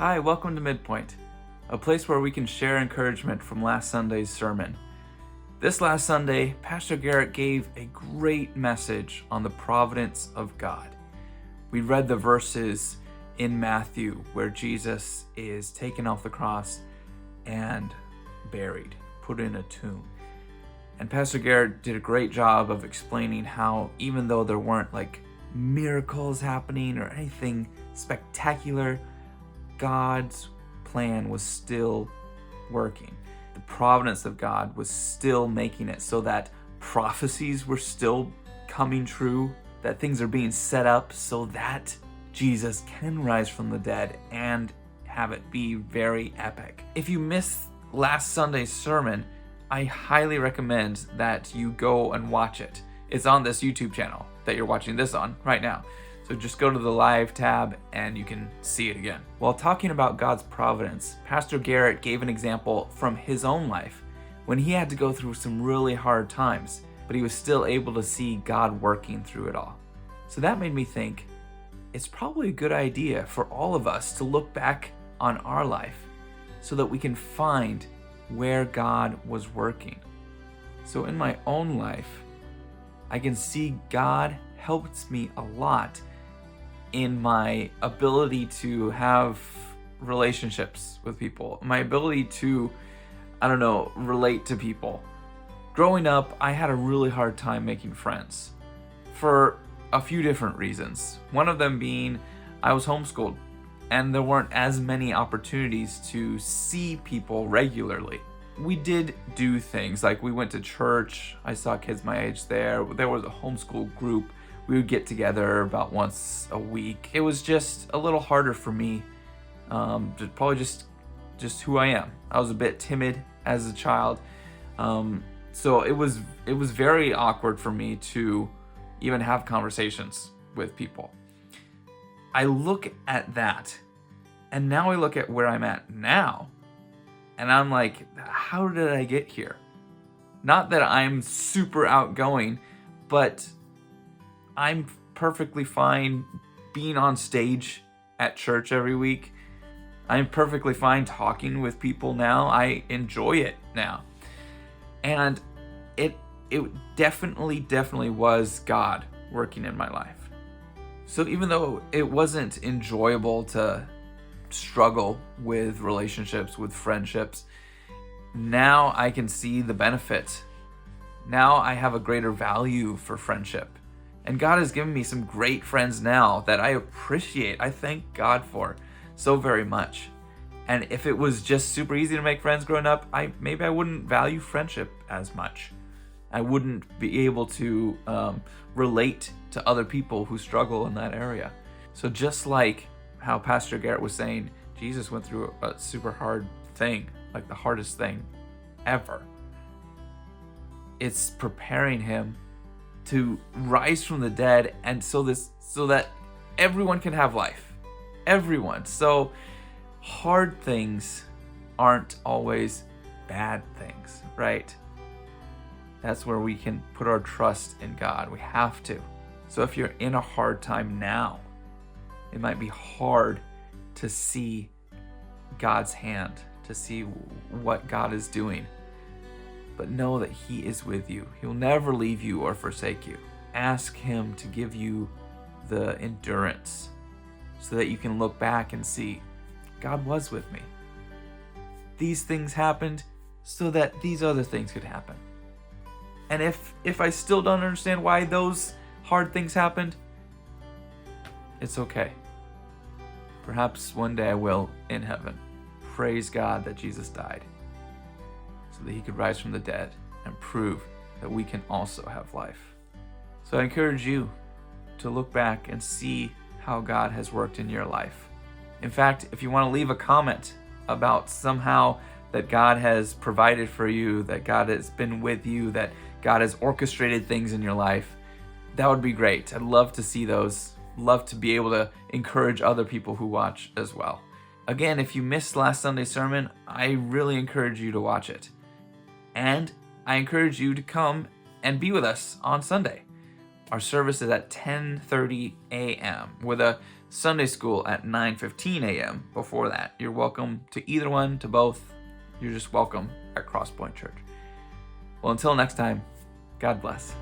Hi, welcome to Midpointe, a place where we can share encouragement from last Sunday's sermon. This last Sunday, Pastor Garrett gave a great message on the providence of God. We read the verses in Matthew where Jesus is taken off the cross and buried, put in a tomb. And Pastor Garrett did a great job of explaining how even though there weren't miracles happening or anything spectacular, God's plan was still working. The providence of God was still making it so that prophecies were still coming true, that things are being set up so that Jesus can rise from the dead and have it be very epic. If you missed last Sunday's sermon, I highly recommend that you go and watch it. It's on this YouTube channel that you're watching this on right now. So just go to the live tab and you can see it again. While talking about God's providence, Pastor Garrett gave an example from his own life when he had to go through some really hard times, but he was still able to see God working through it all. So that made me think it's probably a good idea for all of us to look back on our life so that we can find where God was working. So in my own life, I can see God helped me a lot in my ability to have relationships with people, my ability to, relate to people. Growing up, I had a really hard time making friends for a few different reasons. One of them being I was homeschooled and there weren't as many opportunities to see people regularly. We did do things like we went to church. I saw kids my age there. There was a homeschool group. We would get together about once a week. It was just a little harder for me, probably just who I am. I was a bit timid as a child, so it was very awkward for me to even have conversations with people. I look at that, and now I look at where I'm at now, and I'm like, how did I get here? Not that I'm super outgoing, but I'm perfectly fine being on stage at church every week. I'm perfectly fine talking with people now. I enjoy it now. And it definitely was God working in my life. So even though it wasn't enjoyable to struggle with relationships, with friendships, now I can see the benefit. Now I have a greater value for friendship. And God has given me some great friends now that I appreciate. I thank God for so very much. And if it was just super easy to make friends growing up, maybe I wouldn't value friendship as much. I wouldn't be able to relate to other people who struggle in that area. So just like how Pastor Garrett was saying, Jesus went through a super hard thing, like the hardest thing ever. It's preparing him to rise from the dead, and so that everyone can have life. Everyone. So hard things aren't always bad things, right? That's where we can put our trust in God. We have to. So if you're in a hard time now, it might be hard to see God's hand, to see what God is doing. But know that He is with you. He'll never leave you or forsake you. Ask Him to give you the endurance so that you can look back and see, God was with me. These things happened so that these other things could happen. And if I still don't understand why those hard things happened, it's okay. Perhaps one day I will in heaven. Praise God that Jesus died, so that He could rise from the dead and prove that we can also have life. So I encourage you to look back and see how God has worked in your life. In fact, if you want to leave a comment about somehow that God has provided for you, that God has been with you, that God has orchestrated things in your life, that would be great. I'd love to see those. Love to be able to encourage other people who watch as well. Again, if you missed last Sunday's sermon, I really encourage you to watch it. And I encourage you to come and be with us on Sunday. Our service is at 10:30 a.m. with a Sunday school at 9:15 a.m. before that. You're welcome to either one, to both. You're just welcome at Crosspoint Church. Well, until next time, God bless.